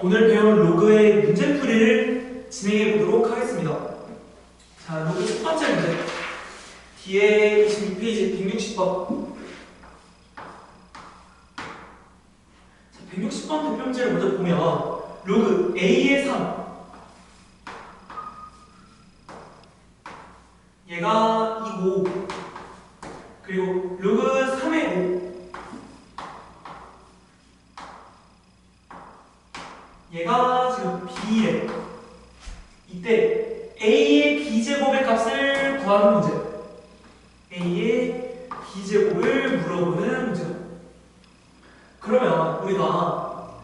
오늘 배운 로그의 문제풀이를 진행해 보도록 하겠습니다. 자, 로그 첫 번째 문제. 뒤에 26페이지 160번. 자, 160번 대표 문제를 먼저 보면 로그 A의 3. 얘가 2고, 그리고 로그 3의 5. 얘가 지금 B래. 이때 A의 B제곱의 값을 구하는 문제. A의 B제곱을 물어보는 문제. 그러면 우리가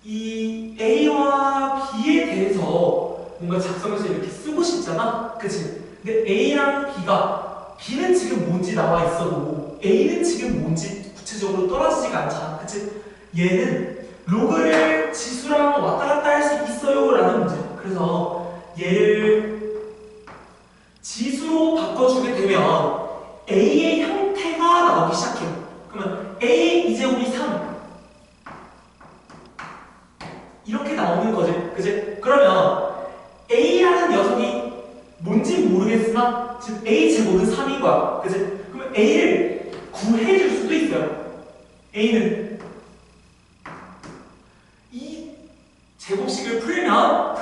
이 A와 B에 대해서 뭔가 작성해서 이렇게 쓰고 싶잖아? 그치? 근데 A랑 B가, B는 지금 뭔지 나와 있어도 A는 지금 뭔지 구체적으로 떨어지지가 않잖아. 그치? 얘는 로그를 지수랑 왔다 갔다 할 수 있어요 라는 문제. 그래서 얘를 지수로 바꿔주게 되면 A의 형태가 나오기 시작해요. 그러면 A의 2제곱이 3 이렇게 나오는 거지. 그치? 그러면 A라는 녀석이 뭔지 모르겠으나 지금 A제곱은 3인 거야. 그치? 그러면 A를 구해줄 수도 있어요. A는 이 제곱식을 풀면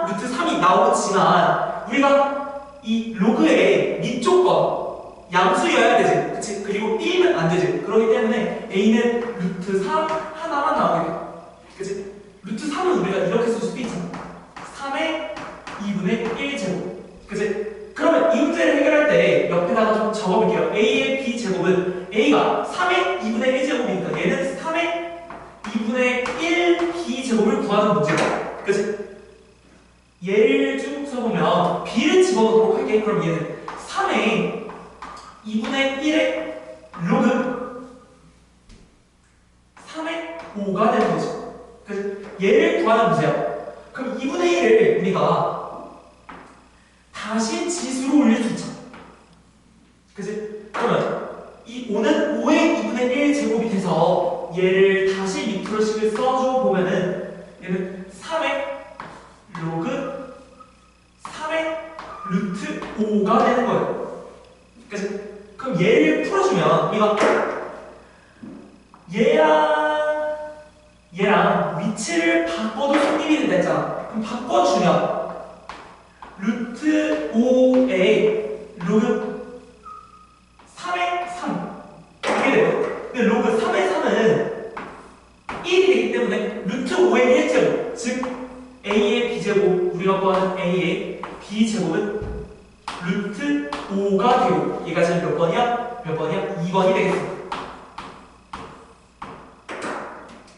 루트 3이 나오지만 우리가 이 로그의 밑조건 양수여야 되지. 그치? 그리고 1은 안 되지. 그렇기 때문에 A는 루트 3 하나만 나오게 돼. 그치? 루트 3은 우리가 이렇게 쓸 수도 있잖아. 3의 2분의 1제곱. 그치? 그러면 이 문제를 해결할 때 옆에다가 좀 적어볼게요. A의 B제곱은 A가 3의 2분의 1제곱이니까 얘는 3의 2분의 1 B제곱을 구하는 문제다. 그치? 얘를 쭉 써보면 B를 집어넣도록 할게. 그럼 얘는 3의 2분의 1의 로그 3의 5가 되는 거지. 그치? 얘를 구하는 문제야. 그럼 2분의 1을 우리가 다시 지수로 올릴 수 있잖아. 그치? 그러면 이 5는 5의 2분의 1 제곱이 돼서 얘를 다시 밑으로식을 써줘 보면은 얘는 3의 로그 3의 루트 5가 되는 거예요. 그치? 그럼 얘를 풀어주면 우리가 얘랑 위치를 바꿔도 성립이 된다 했잖아. 그럼 바꿔주면 루트 5의 로그 3의 3 이게 돼요. 근데 로그 3의 3은 1이 되기 때문에 루트 5의 1제곱, 즉 A의 B제곱, 우리가 구하는 A의 B제곱은 루트 5가 되고, 얘가 지금 몇 번이야? 2번이 되겠습니다.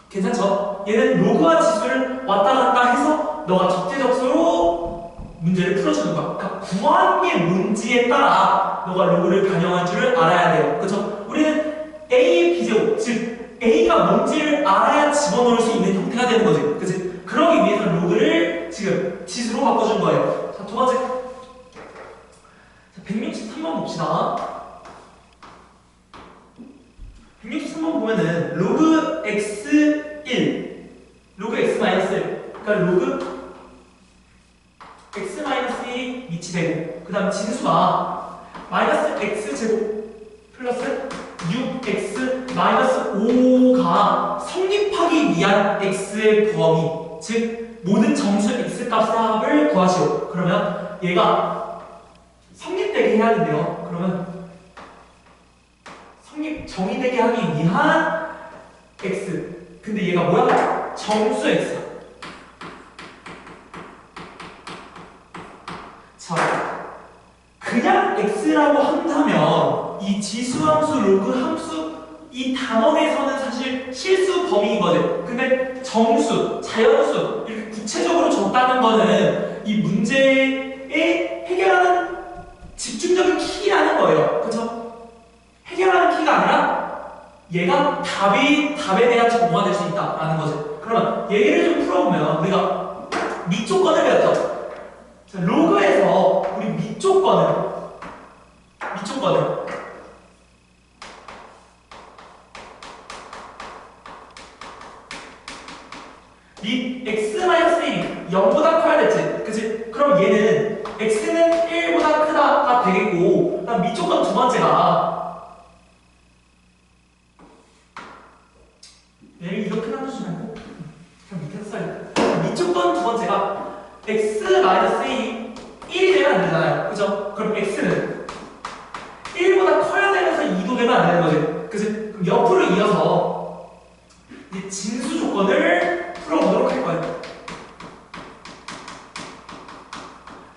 괜찮죠? 얘는 로그와 지수를 왔다 갔다 해서 너가 적재적소로 문제를 풀어주는 거야. 그러니까 구한 게 뭔지에 따라 너가 로그를 변형할 줄을 알아야 돼요. 그렇죠? 우리는 A의 B제곱, 즉 A가 뭔지를 알아야 집어넣을 수 있는 형태가 되는 거지. 그치? 그러기 위해서 로그를 지금 지수로 바꿔준 거예요. 자, 두 번째. 자, 163번 봅시다. 163번 보면은 로그 x1, 로그 x-1, 그러니까 로그 x-1이 위치되고, 그 다음 진수가 마이너스 x제곱 플러스 6x-5가 성립하기 위한 x의 범위, 즉 모든 정수 x 값의 합을 구하시오. 그러면 얘가 성립되게 해야 된대요. 그러면 정의되게 하기 위한 x. 근데 얘가 뭐야? 정수 x. 자, 그냥 x라고 한다면 이 지수함수, 로그함수 이 단원에서는 사실 실수 범위인 거지. 근데 정수, 자연수 이렇게 구체적으로 적다는 거는 이 문제에 해결하는 집중적인 키라는 거예요. 그쵸? 해결하는 키가 아니라 얘가 답에 대한 정보가 될 수 있다라는 거지. 그러면 얘를 좀 풀어보면 우리가 밑조건을 배웠죠. 자, 로그에서 우리 밑조건을 밑 밑조건 두 번째가 얘를 이렇게 나눠주면 안 돼? 그냥 밑에서 써야겠다. 밑조건 두 번째가 x-a 1이 되면 안 되잖아요. 그죠? 그럼 x는 1보다 커야 되면서 2도 되면 안 되는 거지. 그치? 그럼 옆으로 이어서 이제 진수 조건을 풀어보도록 할 거예요.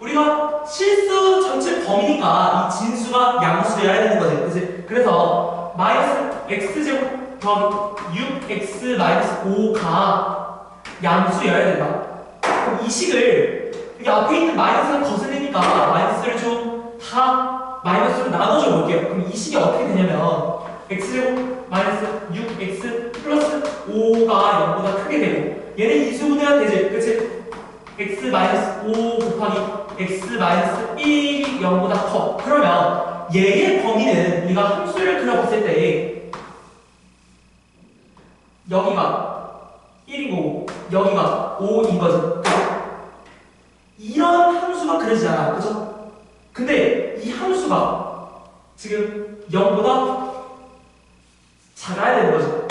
우리가 실수 전체 범위니까 이 진수가 양수여야 되는 거지. 그치? 그래서 마이너스 x제곱 더하기 6x 마이너스 5가 양수여야 된다. 그럼 이 식을 여기 앞에 있는 마이너스가 거슬리니까 마이너스를 좀 다 마이너스로 나눠줘 볼게요. 그럼 이 식이 어떻게 되냐면 x제곱 마이너스 6x 플러스 5가 0보다 크게 되고 얘는 이수분해가 되지. 그치? x 마이너스 5 곱하기 x 마이너스 1이 0보다 커. 그러면 얘의 범위는 우리가 함수를 그려봤을 때 여기가 1이고 여기가 5인 거지. 이런 함수가 그려지잖아. 그죠? 근데 이 함수가 지금 0보다 작아야 되는 거죠.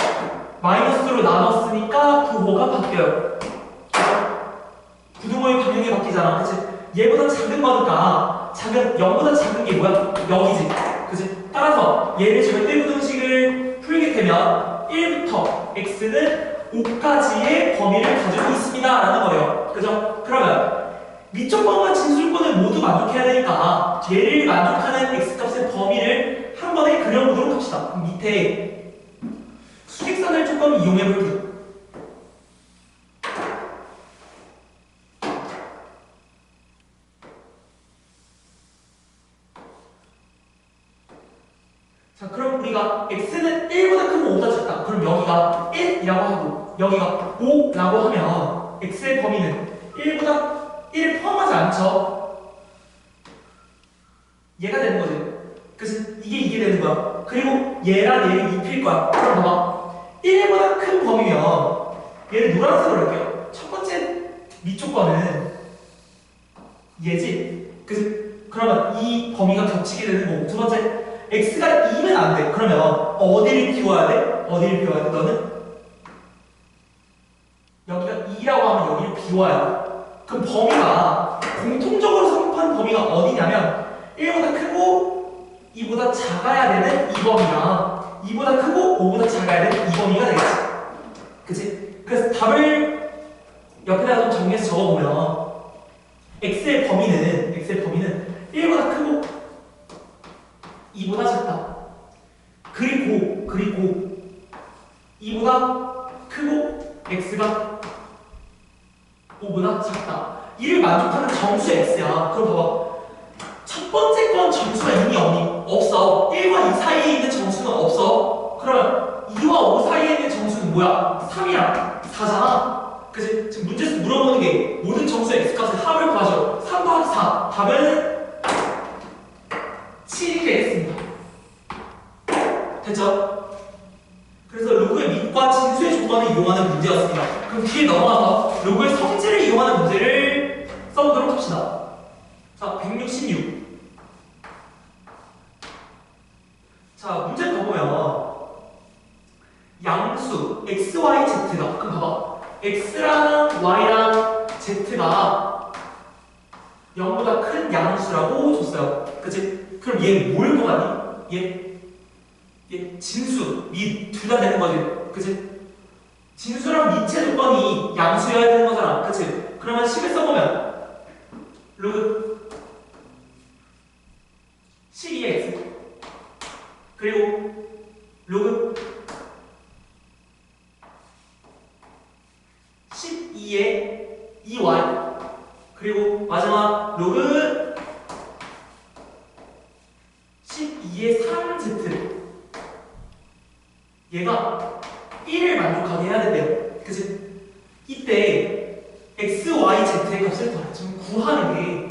마이너스로 나눴으니까 부호가 바뀌어요. 구두모의 방향이 바뀌잖아. 그치? 얘보다 작은 거니까 0보다 작은 게 뭐야? 여기지. 그치? 따라서 얘를 절대부등식을 풀게 되면 1부터 x는 5까지의 범위를 가지고 있습니다. 라는 거예요. 그죠? 그러면 밑조건과 진수조건을 모두 만족해야 되니까 얘를 만족하는 x값의 범위를 한 번에 그려보도록 합시다. 그럼 밑에 수직선을 조금 이용해 볼게요. 자, 그럼 우리가 x는 1보다 크고 5보다 작다. 그럼 여기가 1이라고 하고 여기가 5라고 하면 x의 범위는 1보다 1 포함하지 않죠? 얘가 되는 거지. 그치? 이게 되는 거야. 그리고 얘랑 얘를 입힐 거야. 그럼 봐봐. 1보다 큰 범위면 얘를 노란색으로 할게요. 첫 번째 밑조건은 얘지. 그치? 그러면 이 범위가 겹치게 되는 거고 두 번째 x가 2면 안 돼. 그러면 어디를 비워야 돼? 어디를 비워야 돼? 너는? 여기가 2라고 하면 여기를 비워야 돼. 그럼 범위가 공통적으로 삽입한 범위가 어디냐면 1보다 크고 2보다 작아야 되는 이 범위랑 2보다 크고 5보다 작아야 되는 이 범위가 되겠지. 그치? 그래서 답을 옆에다가 좀 정리해서 적어보면 x의 범위는 1보다 크고 2보다 작다. 그리고 2보다 크고 x가 5보다 작다. 이를 만족하는 정수 x야. 그럼 봐봐. 첫 번째 건 정수가 있니 없니? 없어. 1과 2 사이에 있는 정수는 없어. 그러면 2와 5 사이에 있는 정수는 뭐야? 3이랑 4잖아. 그치? 지금 문제에서 물어보는 게 모든 정수 x값의 합을 구하죠. 3 더하기 4. 답은 7이 되겠습니다. 됐죠? 그래서 로그의 밑과 진수의 조건을 이용하는 문제였습니다. 그럼 뒤에 넘어가서 로그의 성질을 이용하는 문제를 써보도록 합시다. 자, 166. 자, 문제 더 보면 양수 x, y, z가 그럼 봐봐. x랑 y랑 z가 0보다 큰 양수라고 줬어요. 그치? 그럼 얘 뭐일 것 같니? 얘 진수, 밑 둘 다 되는 거지. 그치? 진수랑 밑의 조건이 양수여야 되는 거잖아. 그치? 그러면 식을 써보면 로그 12x 그리고 로그 12의 2y 그리고 마지막 로그 12의 3z 얘가 1을 만족하게 해야 된대요. 그치? 이때 x, y, z의 값을 지금 구하는 게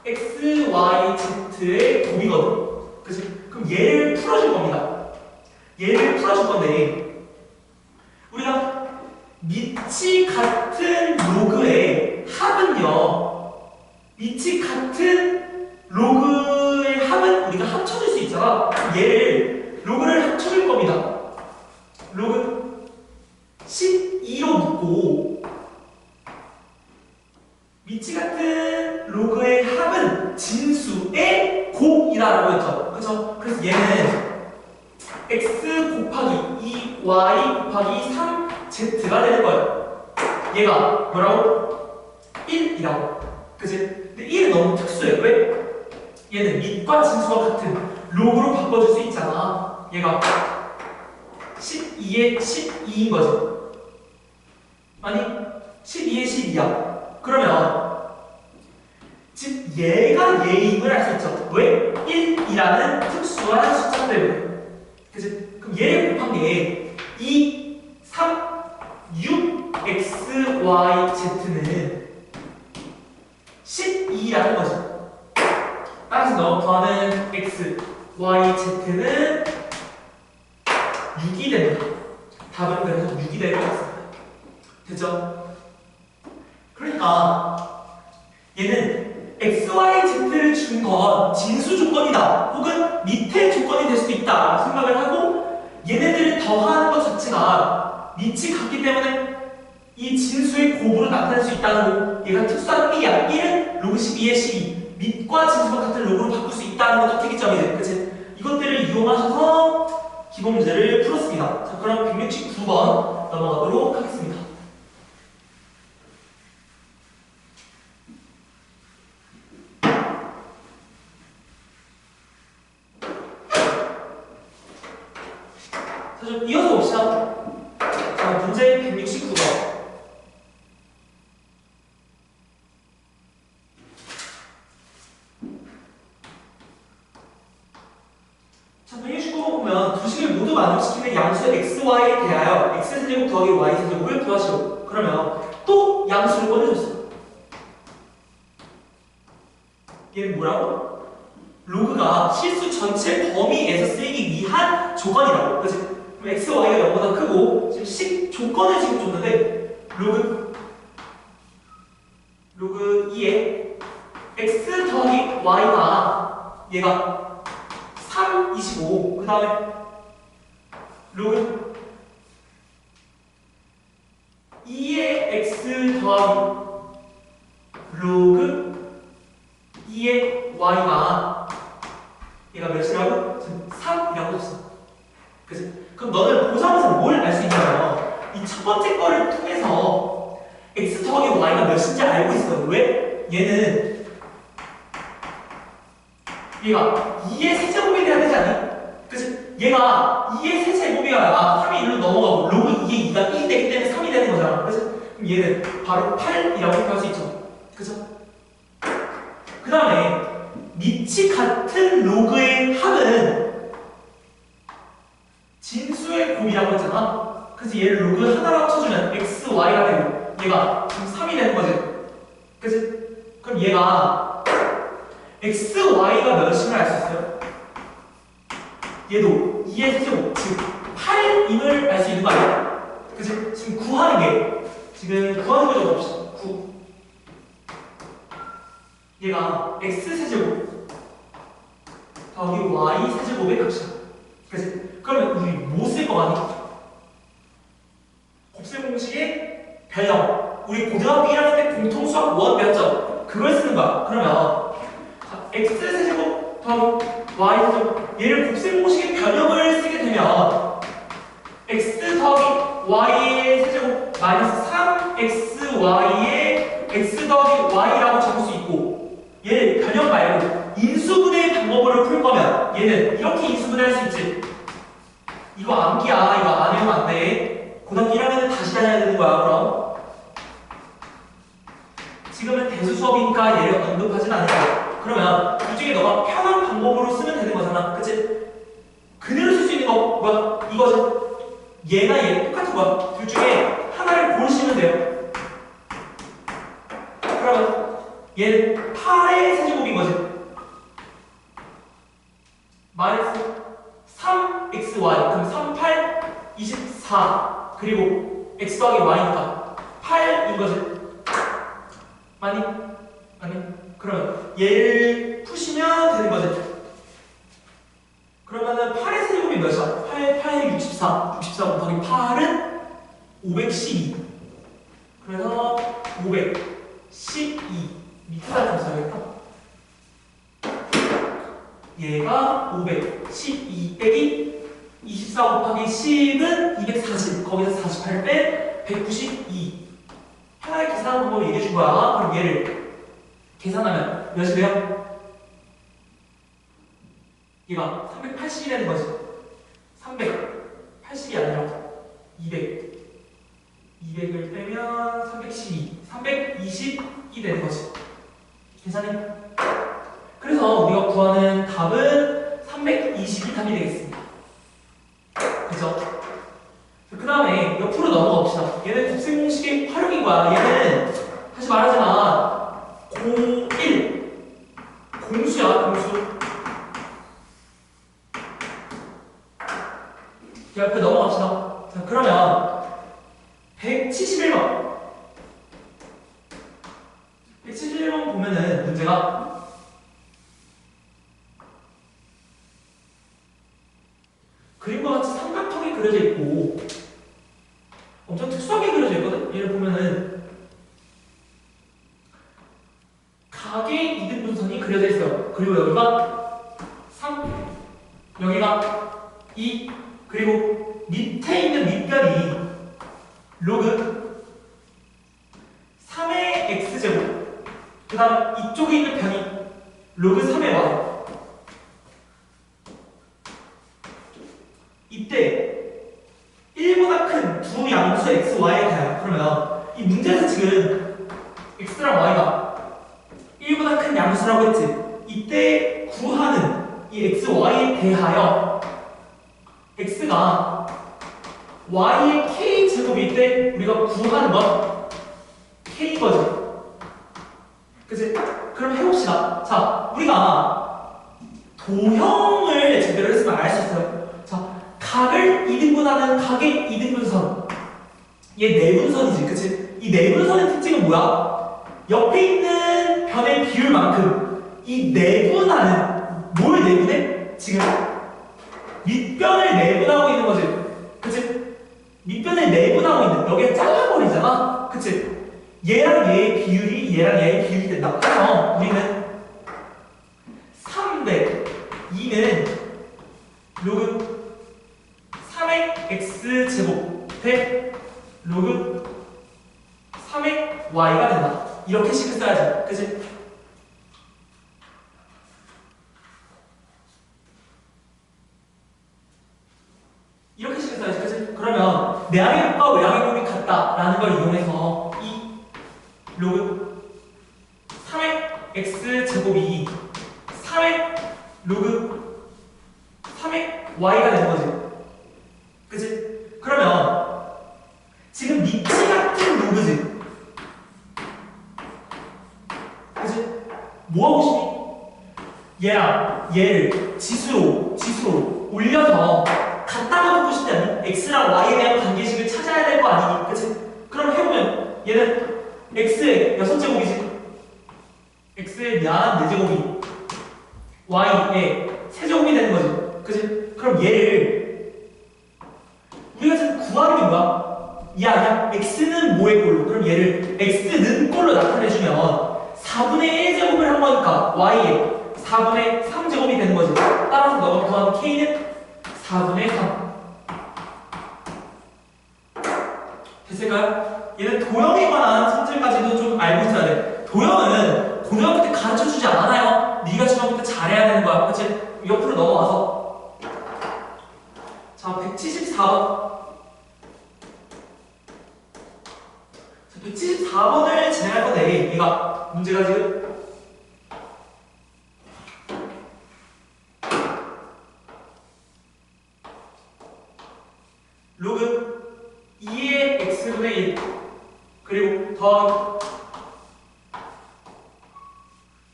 x, y, z의 곱이거든. 그치? 그럼 얘를 풀어줄 겁니다. 얘를 풀어줄 건데 우리가 밑이 같은 로그의 합은요 밑이 같은 로그 위치 같은 로그의 합은 진수의 곱이다라고 했죠. 그렇죠? 그래서 얘는 x 곱하기 2y 곱하기 3z가 되는 거예요. 얘가 뭐라고? 1이라고. 그치? 근데 1은 너무 특수해. 왜? 얘는 밑과 진수가 같은 로그로 바꿔줄 수 있잖아. 얘가 12에 12인 거지. 아니 12에 12야. 그러면 즉 얘가 얘임을 알 수 있죠. 왜? 1이라는 특수한 숫자 때문에. 그치? 그럼 얘를 곱한 게 2, 3, 6, x, y, z는 12라는 거죠. 따라서 너 더하는 x, y, z는 6이 됩니다. 답은 그래서 6이 될 것 같습니다. 됐죠? 그러니까 얘는 x, y, z를 준 건 진수 조건이다 혹은 밑에 조건이 될 수도 있다 생각을 하고 얘네들을 더하는 것 자체가 밑이 같기 때문에 이 진수의 곱으로 나타날 수 있다는 거. 얘가 특수한 1이야. 1은 로그 12에 12 밑과 진수가 같은 로그로 바꿀 수 있다는 것도 특이점이지. 그치? 이것들을 이용하셔서 기본 문제를 풀었습니다. 자, 그럼 169번 넘어가도록 하겠습니다. 자, 좀 이어서 봅시다. 자, 문제 169번. 자, 169번 보면 두 식을 모두 만족시키는 양수 x, y에 대하여 x세제곱 더하기 y세제곱을 구하시오. 그러면 또 양수를 꺼내줬어. 얘는 뭐라고? 로그가 실수 전체 범위에서 쓰이기 위한 조건이라고. 그치? 그럼 x, y가 0보다 크고 지금 식 조건을 지금 줬는데 로그 2에 x 더하기 y가 얘가 3이시고 그 다음에 로그 2의 x 더하기 로그 2의 y가 얘가 몇이라고? 지금 3이라고 했어. 그치? 그럼 너는 보상에서 뭘 알 수 있냐면 이 첫 번째 거를 통해서 x 더하기 y가 몇인지 알고 있어. 왜? 얘는 얘가 2의 세제곱이 돼야 되지 않니? 그치? 얘가 2의 세제곱이어야 3이 1로 넘어가고 로그 2의 2가 1이 되기 때문에 3이 되는 거잖아. 그치? 그럼 얘는 바로 8이라고 할 수 있죠. 그쵸? 그 다음에 밑이 같은 로그의 합은 진수의 곱이라고 했잖아. 그래서 얘를 로그 하나로 쳐주면 x, y가 되고 얘가 지금 3이 되는 거지. 그치? 그럼 얘가 x, y가 몇임을 알 수 있어요? 얘도 2의 세제곱, 즉 8임을 알 수 있는 거 아니야? 그치? 지금 구하는 게 거 적어봅시다. 9. 얘가 x 세제곱 더하기 y 세제곱의 값이야. 그치? 그러면 우리 뭐 쓸 거 같니? 곱셈 공식의 변형. 우리 고등학교 1학년 때 공통 수학 1 배웠죠? 그걸 쓰는 거야. 그러면 자, x 세제곱 더하기 y 세제곱 얘를 곱셈 공식의 변형을 쓰게 되면 x 더하기 y의 세제곱 마이너스 3xy의 x 더하기 y라고 적을 수 있고 얘를 변형 말고 인수분해 방법으로 풀 거면 얘는 이렇게 인수분해할 수 있지. 이거 암기야. 이거 안 해오면 안 돼. 고등학교 1학년은 다시 다녀야 되는 거야. 그럼 지금은 대수 수업이니까 얘를 언급하진 않을 거야. 그러면 둘 중에 너가 편한 방법으로 쓰면 되는 거잖아. 그치? 그대로 쓸 수 있는 거 뭐야? 이거지. 얘나 얘 똑같은 거야. 둘 중에 하나를 고르시면 돼요. 그러면 얘는 8의 세제곱인 거지. 마이너스 3xy 그럼 3, 8, 24 그리고 x 더하기 y니까 8인 거지. 아니? 그러면 얘를 푸시면 되는 거지. 그러면은 8의 세제곱이 몇이야? 8, 64 곱하기 8은 512 그래서 512 밑에다 좀 써야겠다. 얘가 512 빼기 24 곱하기 10은 240. 거기서 48 빼 192. 편하게 계산하는 방법을 얘기해 준 거야. 그럼 얘를 계산하면 몇이 돼요? 얘가 380이 되는 거지. 380이 아니라 200. 200을 빼면 312. 320이 되는 거지. 계산해. 그래서 우리가 구하는 답은 322 답이 되겠습니다. 그죠? 그 다음에 옆으로 넘어갑시다. 얘는 곱셈 공식의 활용인 거야. 얘는 다시 말하지만 01 공수야, 공수. 옆에 넘어갑시다. 자, 그러면 171번. 171번 보면은 문제가 그림과 같이 삼각형이 그려져 있고 엄청 특수하게 그려져 있거든? 얘를 보면은 각의 이등분선이 그려져 있어요. 그리고 여기가 3, 여기가 2, 그리고 밑에 있는 밑변이 로그 3의 x제곱, 그 다음 이쪽에 있는 변이 로그 3의 y. 이때 1보다 큰 두 양수 x, y에 가요. 그러면 이 문제에서 지금 x랑 y가 1보다 큰 양수라고 했지. 이때 구하는 이 x, y에 대하여 x가 y의 k제곱일 때 우리가 구하는 건 k인 거지. 그치? 그럼 해봅시다. 자, 우리가 도형을 제대로 했으면 알 수 있어요. 자, 각을 2등분하는 각의 2등분선. 얘 내분선이지, 그치? 이 내분선의 특징은 뭐야? 옆에 있는 변의 비율만큼 이 내분하는, 뭘 내분해? 지금 밑변을 내분하고 있는 거지. 그치? 밑변을 내분하고 있는, 여기에 잘라버리잖아. 그치? 얘랑 얘의 비율이 얘랑 얘의 비율이 된다. 그래서 우리는 302는 로그 3의 x제곱 대 로그 3의 y가 된다. 이렇게 식을 써야지. 그치? 이렇게 식을 써야지. 그치? 그러면 내항의 곱과 외항의 곱이 같다라는 걸 이용해서 이 로그 3의 x제곱이 3의 로그 3의 y가 되는 거지. 그치? 그러면 지금 밑이 같은 로그지. 그치? 뭐하고 싶니? 얘랑 얘를 지수로 올려서 같다고 두고 싶지 않니? x랑 y에 대한 관계식을 찾아야 될 거 아니니? 그치? 그럼 해보면 얘는 x의 6제곱이지. x의 미안 4제곱이 y의 세제곱이 되는 거지. 그치? 그럼 얘를 우리가 지금 구하는 게 뭐야? 야, x는 뭐의 꼴로? 그럼 얘를 x는 꼴로 나타내주면 4분의 1제곱을 한 거니까 y의 4분의 3제곱이 되는 거지. 따라서 너가 구하는 k는 4분의 3. 됐을까요? 얘는 도형에 관한 성질까지도 좀 알고 있어야 돼. 도형은 고등학교 때 가르쳐주지 않아요. 네가 중학교 때 잘해야 되는 거야. 그치? 옆으로 넘어와서 자, 174번. 174번을 진행할 건데 얘가 문제가 지금 로그 2의 x분의 1 그리고 더하기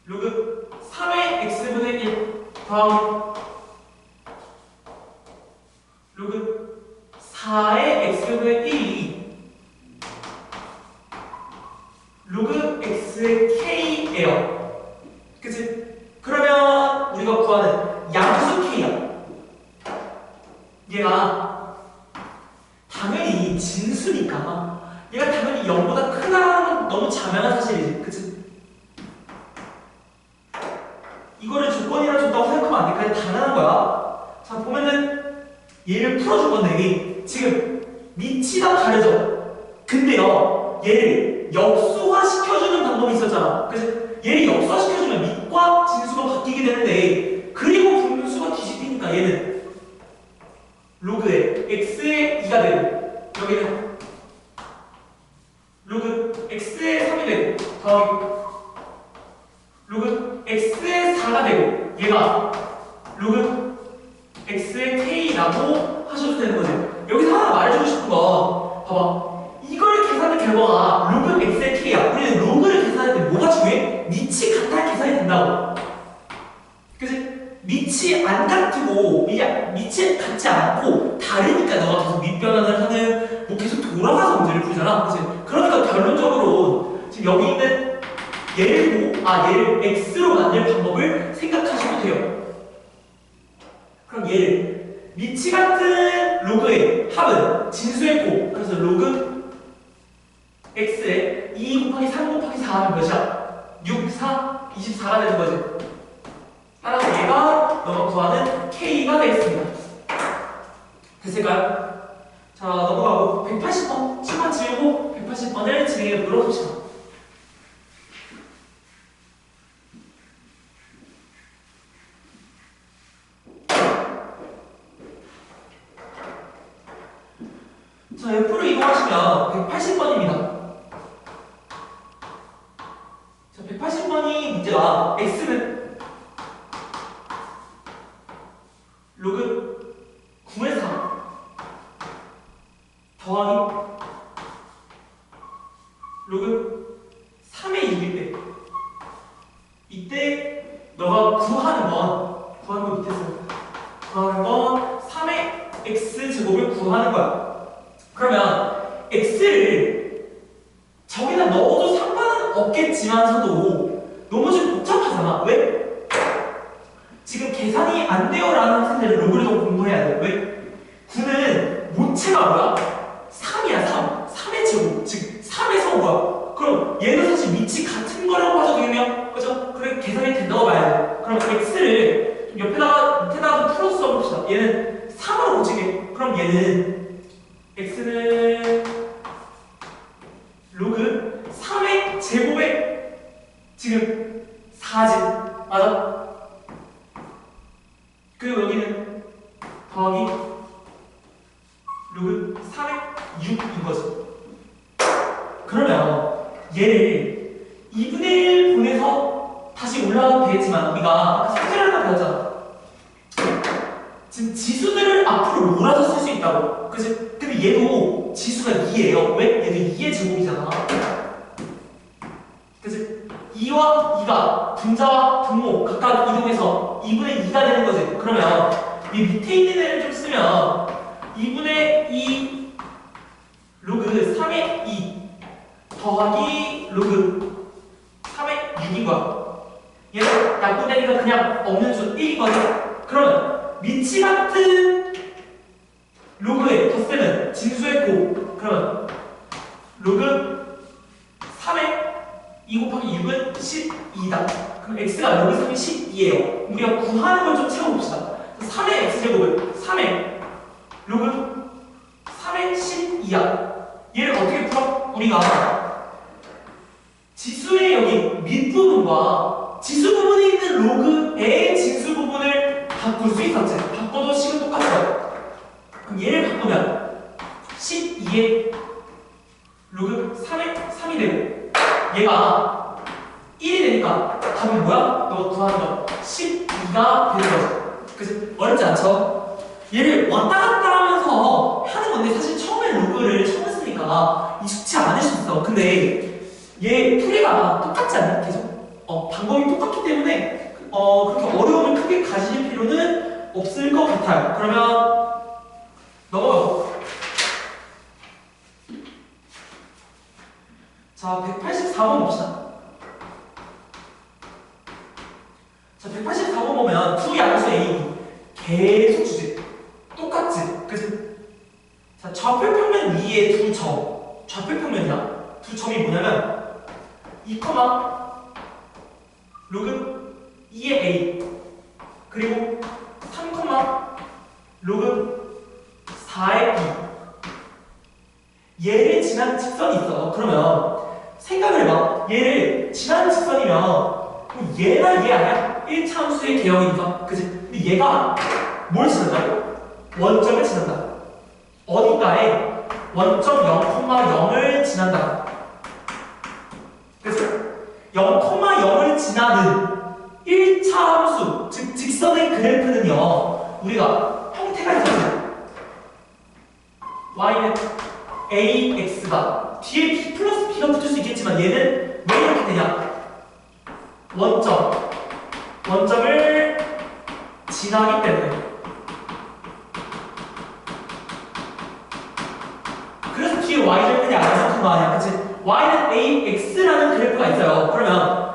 로그 3의 x분의 1 더하기 로그 4의 x분의 1이 로그 x의 k예요. 그치? 그러면 우리가 구하는 양수 k야. 얘가 당연히 진수니까 얘가 당연히 0보다 크다는 건 너무 자명한 사실이지. 그치? 자, 보면은 얘를 풀어줄 건데 지금 밑이 다 다르죠? 근데요, 얘를 역수화 시켜주는 방법이 있었잖아. 그래서 얘를 역수화 시켜주면 밑과 진수가 바뀌게 되는데, 그리고 분수가 뒤집히니까 얘는 로그의 x의 2가 되고, 여기는 로그 x의 3이 되고, 더하기 로그 x의 4가 되고, 얘가 로그 x의 k라고 하셔도 되는 거지. 여기서 하나 말해주고 싶은 건, 봐봐. 이걸 계산한 결과가 로그 x의 k야. 우리는 로그를 계산할 때 뭐가 중요해? 밑이 같아야 계산이 된다고. 그치? 밑이 안 같고, 밑이 같지 않고 다르니까 너가 계속 밑변환을 하는, 뭐 계속 돌아가서 문제를 풀잖아. 그치? 그러니까 결론적으로 지금 여기 있는 얘를 보고, 얘를 x로 만들 방법을 생각하셔도 돼요. 그럼 얘를 밑이 같은 로그의 합은 진수의 곱, 그래서 로그 x에 2 곱하기 3 곱하기 4 하면 몇이야? 6, 4, 24가 되는 거지. 따라서 얘가 너가 구하는 k가 되겠습니다. 됐을까요? 자, 넘어가고 180번 칠판 지우고 180번을 진행해 보도록 합시다. 자, 옆으로 이동하시면 180번입니다. 자, 180번이 문제가 x는 로그 9의 3 더하기 로그 3의 6일 때, 이때 너가 구하는 건 밑에 써. 구하는 건 3의 x제곱을 구하는 거야. 그러면 x를 저기다 넣어도 상관은 없겠지만서도 너무 좀 복잡하잖아. 왜? 지금 계산이 안 돼요라는 학생들은 로그를 좀 공부해야 돼. 왜? 9는 모체가 뭐야? 3이야 3. 3의 제곱. 즉 3의 성우야. 그럼 얘는 사실 위치 같은 거라고 봐도 되면, 그죠? 그래 계산이 된다고 봐야 돼. 그럼 x를 밑에다가 좀 풀어서 써봅시다. 얘는 3으로 고치게. 그럼 얘는 x는 로그 3의 제곱에 지금 4지. 맞아? 그리고 여기는 더하기 로그 3의 6인 거지. 그러면 얘를 2분의 1 보내서 다시 올라가도 되겠지만, 우리가 아까 성질을 하나 배웠잖아. 지금 지수들을 앞으로 몰아서 쓸 수 있다고. 그치? 근데 얘도 지수가 2예요. 왜? 얘도 2의 제곱이잖아. 그치? 2와 2가 분자와 분모 각각 이동해서 2분의 2가 되는 거지. 그러면 이 밑에 있는 애를 좀 쓰면 2분의 2 로그 3의 2 더하기 로그 3의 6인 거야. 얘는 약분되니까 그냥 없는 수 1인 거지. 그러면 밑이 같은 로그의 덧셈은 진수의 곱. 그러면 로그 3의 2 곱하기 6은 12다. 그럼 x가 로그 3이 12예요. 우리가 구하는 걸 좀 채워봅시다. 3의 x제곱은 3의 로그 3의 12야. 얘를 어떻게 풀어? 우리가 지수의 여기 밑부분과 지수 부분에 있는 로그의 진수 부분을 바꿀 수 있었지. 바꿔도 식은 똑같아요. 그럼 얘를 바꾸면 12의 로그 3의 3이 되고, 얘가 1이 되니까 답이 뭐야? 너가 구하는 건 12가 되는 거지. 그치? 어렵지 않죠? 얘를 왔다 갔다 하면서 하는 건데, 사실 처음에 로그를 처음 했으니까 익숙치 않을 수 있어. 근데 얘 풀이가 똑같지 않냐? 계속 방법이 똑같기 때문에 그렇게 어려움을 크게 가질 필요는 없을 것 같아요. 그러면 넘어가고, 자, 184번 봅시다. 자, 184번 보면 두 양수 A 계속 주지. 똑같지? 그치? 자, 좌표평면 위에 두 점. 좌표평면이야. 두 점이 뭐냐면 2, 로그 2의 A 그리고 3, 로그 4의 b 얘를 지난 직선이 있어. 그러면 생각을 해봐. 얘를 지난 직선이면 얘나 얘 아니야? 1차함수의 개형이니까. 그치? 근데 얘가 뭘 지난다고? 원점을 지난다. 어딘가에 원점 0,0을 지난다. 그치? 0,0을 지나는 1차 함수, 즉 직선의 그래프는요, 우리가 형태가 있잖아요. y는 ax가 뒤에 b 플러스 b가 붙을 수 있겠지만 얘는 왜 이렇게 되냐? 원점을 지나기 때문에. 그래서 뒤에 y를 그냥 안 생각한 거 아니야, 그치? y는 ax라는 그래프가 있어요. 그러면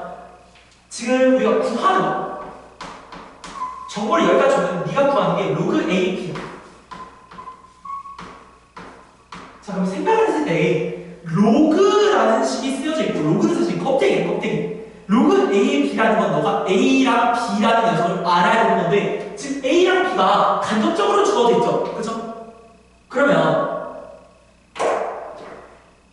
지금 우리가 구하는 거, 정보를 여기까지 주면 네가 구하는 게 로그 AP. 자, 그럼 생각을 했을 때 로그라는 식이 쓰여져 있고, 로그는 사실 껍데기예요, 껍데기. 로그 AP라는 건 너가 A랑 B라는 녀석을 알아야 되는 건데, 지금 A랑 B가 간접적으로 주어져 있죠, 그쵸? 그러면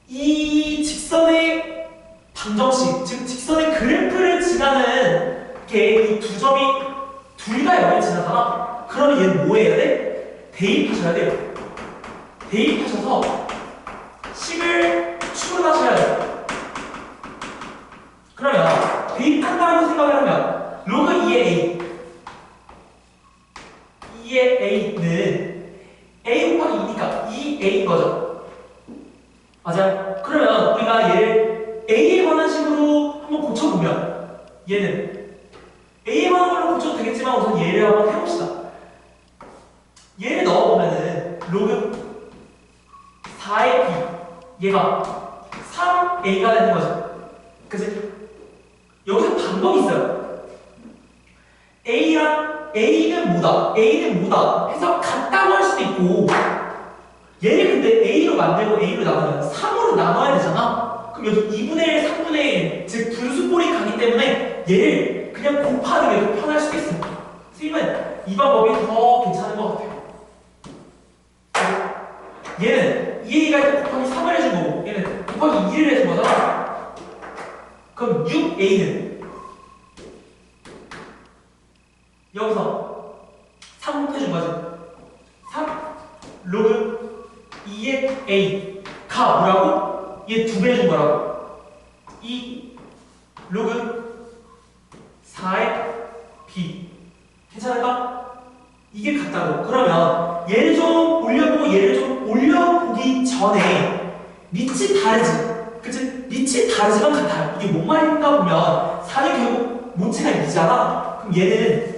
이 직선의 방정식, 즉 직선의 그래프를 지나는 게 이 두 점이 둘 다 0을 지나잖아. 그러면 얘는 뭐 해야 돼? 대입하셔야 돼요. 대입하셔서 식을 추론하셔야 돼요. 그러면 대입한다고 생각을 하면 로그 2의 A는 A 곱하기 2니까 2A인 거죠. 맞아요? 그러면 우리가 얘를 A에 관한 식으로 한번 고쳐보면 얘는 A에 관한 걸로 고쳐도 되겠지만 우선 얘를 한번 해봅시다. 얘를 넣어보면은 로그 4의 B 얘가 3A가 되는 거죠. 그치? 여기서 방법이 있어요. A는 뭐다 해서 같다고 할 수도 있고, 얘를 근데 A로 만들고 A로 나누면 3으로 나눠야 되잖아. 그럼 여기 2분의 1, 3분의 1, 즉 분수꼴이 가기 때문에 얘를 그냥 곱하는 게 더 편할 수도 있습니다. 선생님은 이 방법이 더 괜찮은 것 같아요. 얘는 2A가 있고 곱하기 3을 해준 거고, 얘는 곱하기 2를 해준 거잖아. 그럼 6A는 여기서 3 곱해준 거지. 3 로그 2의 A가 뭐라고? 얘 2배 해준 거라고. 2 로그 4의 B. 괜찮을까? 이게 같다고. 그러면 얘를 좀 올려보고 얘를 좀 올려보기 전에 밑이 다르지. 그치? 밑이 다르지만 같아요. 이게 뭔 말인가 보면 4는 결국 모체가 2잖아. 그럼 얘는